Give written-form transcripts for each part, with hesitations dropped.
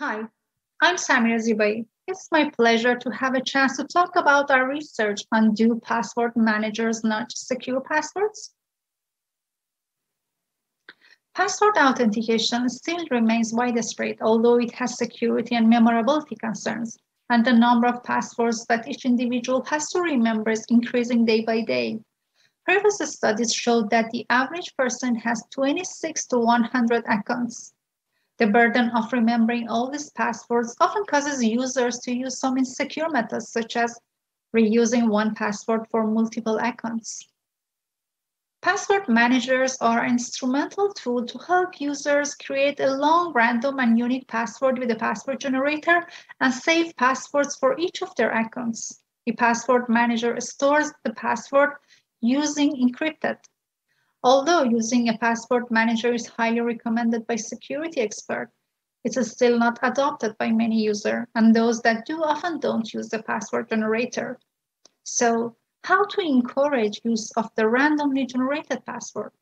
Hi, I'm Samira Zibaei. It's my pleasure to have a chance to talk about our research on do password managers nudge secure passwords? Password authentication still remains widespread, although it has security and memorability concerns, and the number of passwords that each individual has to remember is increasing day by day. Previous studies showed that the average person has 26 to 100 accounts. The burden of remembering all these passwords often causes users to use some insecure methods, such as reusing one password for multiple accounts. Password managers are an instrumental tool to help users create a long, random, and unique password with a password generator and save passwords for each of their accounts. The password manager stores the password using encrypted. Although using a password manager is highly recommended by security experts, it is still not adopted by many users, and those that do often don't use the password generator. So, how to encourage use of the randomly generated password?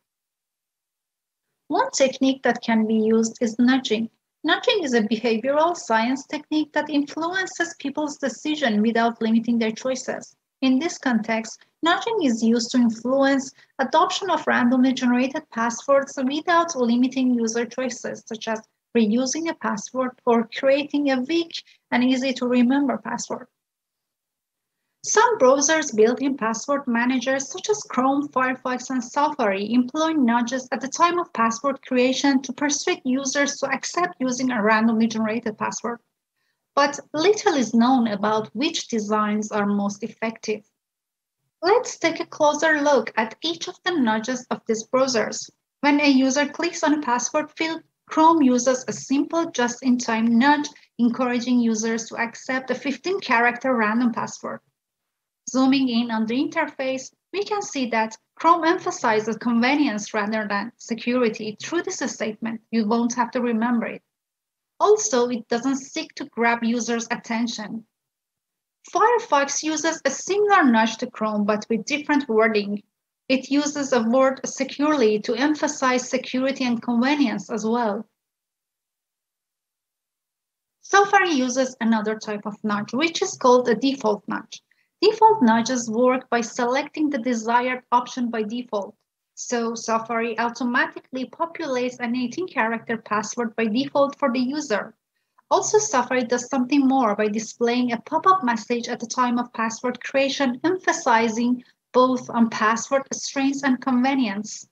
One technique that can be used is nudging. Nudging is a behavioral science technique that influences people's decision without limiting their choices. In this context, nudging is used to influence adoption of randomly generated passwords without limiting user choices, such as reusing a password or creating a weak and easy to remember password. Some browsers built-in password managers such as Chrome, Firefox, and Safari employ nudges at the time of password creation to persuade users to accept using a randomly generated password. But little is known about which designs are most effective. Let's take a closer look at each of the nudges of these browsers. When a user clicks on a password field, Chrome uses a simple just-in-time nudge encouraging users to accept a 15-character random password. Zooming in on the interface, we can see that Chrome emphasizes convenience rather than security through this statement. You won't have to remember it. Also, it doesn't seek to grab users' attention. Firefox uses a similar nudge to Chrome but with different wording. It uses a word securely to emphasize security and convenience as well. Safari uses another type of nudge, which is called a default nudge. Default nudges work by selecting the desired option by default. So Safari automatically populates an 18-character password by default for the user. Also, Safari does something more by displaying a pop-up message at the time of password creation, emphasizing both on password strength and convenience.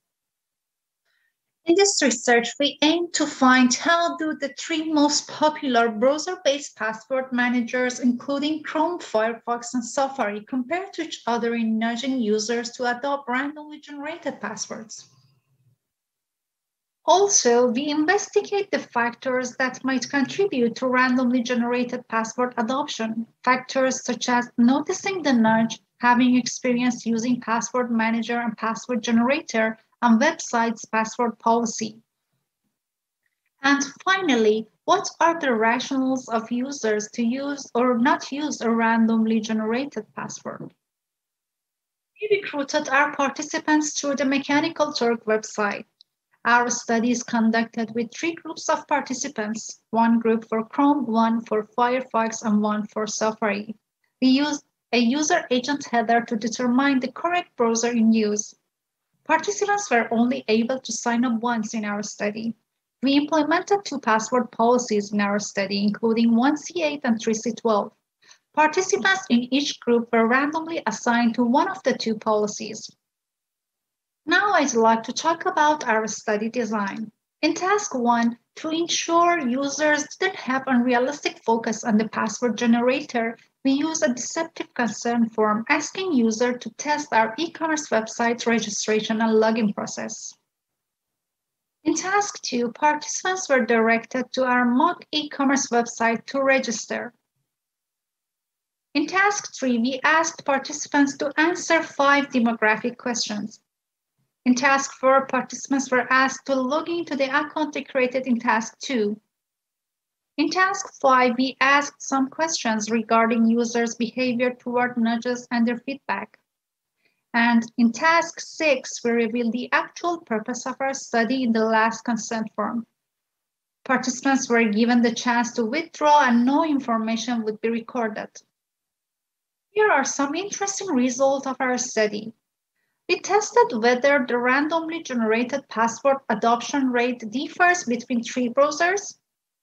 In this research, we aim to find how do the three most popular browser-based password managers, including Chrome, Firefox, and Safari, compare to each other in nudging users to adopt randomly generated passwords. Also, we investigate the factors that might contribute to randomly generated password adoption, factors such as noticing the nudge, having experience using password manager and password generator, and websites' password policy. And finally, what are the rationales of users to use or not use a randomly generated password? We recruited our participants through the Mechanical Turk website. Our study is conducted with three groups of participants, one group for Chrome, one for Firefox, and one for Safari. We used a user agent header to determine the correct browser in use. Participants were only able to sign up once in our study. We implemented two password policies in our study, including 1C8 and 3C12. Participants in each group were randomly assigned to one of the two policies. Now I'd like to talk about our study design. In task 1, to ensure users didn't have unrealistic focus on the password generator, we use a deceptive consent form asking users to test our e-commerce website's registration and login process. In task 2, participants were directed to our mock e-commerce website to register. In task 3, we asked participants to answer 5 demographic questions. In task 4, participants were asked to log into the account they created in task 2. In task 5, we asked some questions regarding users' behavior toward nudges and their feedback. And in task 6, we revealed the actual purpose of our study in the last consent form. Participants were given the chance to withdraw and no information would be recorded. Here are some interesting results of our study. We tested whether the randomly generated password adoption rate differs between three browsers.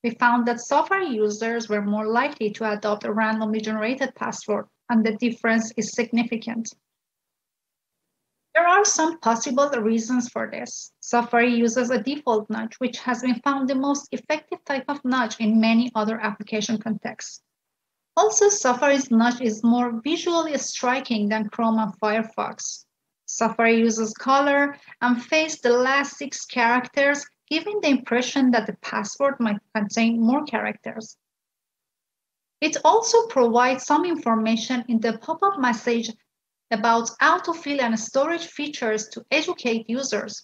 We found that Safari users were more likely to adopt a randomly generated password, and the difference is significant. There are some possible reasons for this. Safari uses a default nudge, which has been found the most effective type of nudge in many other application contexts. Also, Safari's nudge is more visually striking than Chrome and Firefox. Safari uses color and face the last 6 characters, giving the impression that the password might contain more characters. It also provides some information in the pop-up message about autofill and storage features to educate users.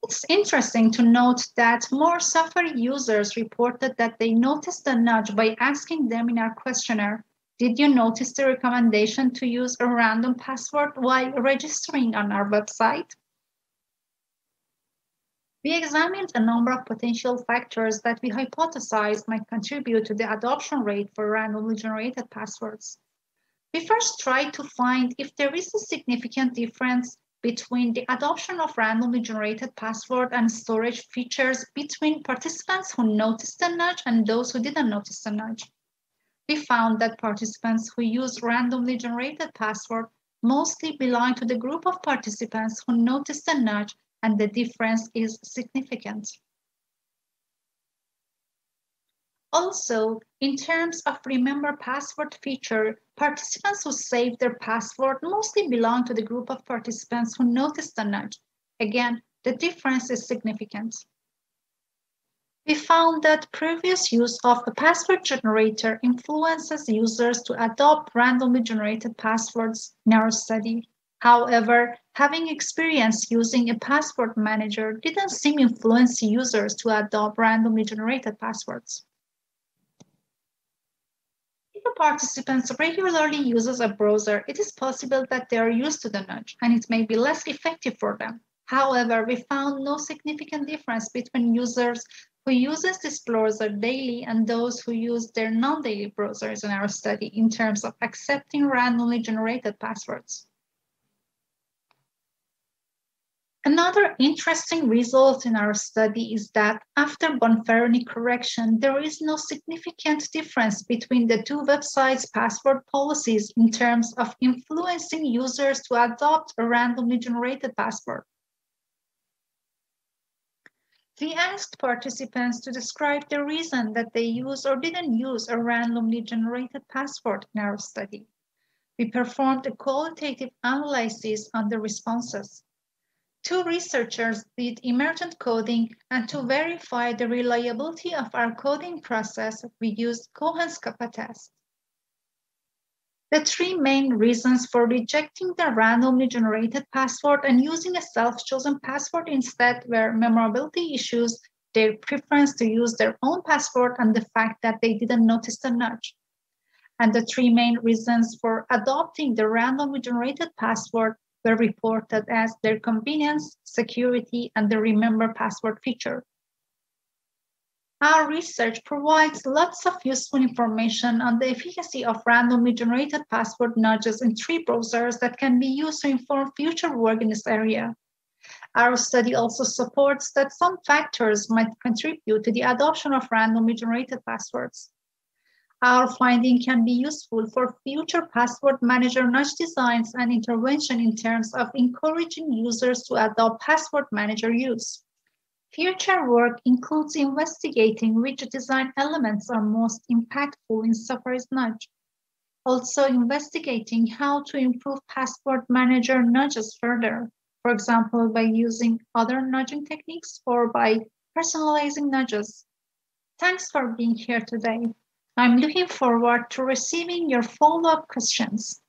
It's interesting to note that more Safari users reported that they noticed the nudge by asking them in our questionnaire, "Did you notice the recommendation to use a random password while registering on our website?" We examined a number of potential factors that we hypothesized might contribute to the adoption rate for randomly generated passwords. We first tried to find if there is a significant difference between the adoption of randomly generated password and storage features between participants who noticed the nudge and those who didn't notice the nudge. We found that participants who use randomly generated password mostly belong to the group of participants who noticed the nudge, and the difference is significant. Also, in terms of remember password feature, participants who saved their password mostly belong to the group of participants who noticed the nudge. Again, the difference is significant. We found that previous use of a password generator influences users to adopt randomly generated passwords in our study. However, having experience using a password manager didn't seem to influence users to adopt randomly generated passwords. If a participant regularly uses a browser, it is possible that they are used to the nudge and it may be less effective for them. However, we found no significant difference between users who uses this browser daily and those who use their non-daily browsers in our study in terms of accepting randomly generated passwords. Another interesting result in our study is that after Bonferroni correction, there is no significant difference between the two websites' password policies in terms of influencing users to adopt a randomly generated password. We asked participants to describe the reason that they use or didn't use a randomly generated password in our study. We performed a qualitative analysis on the responses. 2 researchers did emergent coding, and to verify the reliability of our coding process, we used Cohen's kappa test. The 3 main reasons for rejecting the randomly generated password and using a self-chosen password instead were memorability issues, their preference to use their own password, and the fact that they didn't notice the nudge. And the 3 main reasons for adopting the randomly generated password were reported as their convenience, security, and the remember password feature. Our research provides lots of useful information on the efficacy of randomly generated password nudges in 3 browsers that can be used to inform future work in this area. Our study also supports that some factors might contribute to the adoption of randomly generated passwords. Our finding can be useful for future password manager nudge designs and intervention in terms of encouraging users to adopt password manager use. Future work includes investigating which design elements are most impactful in Safari's nudge. Also investigating how to improve password manager nudges further, for example, by using other nudging techniques or by personalizing nudges. Thanks for being here today. I'm looking forward to receiving your follow-up questions.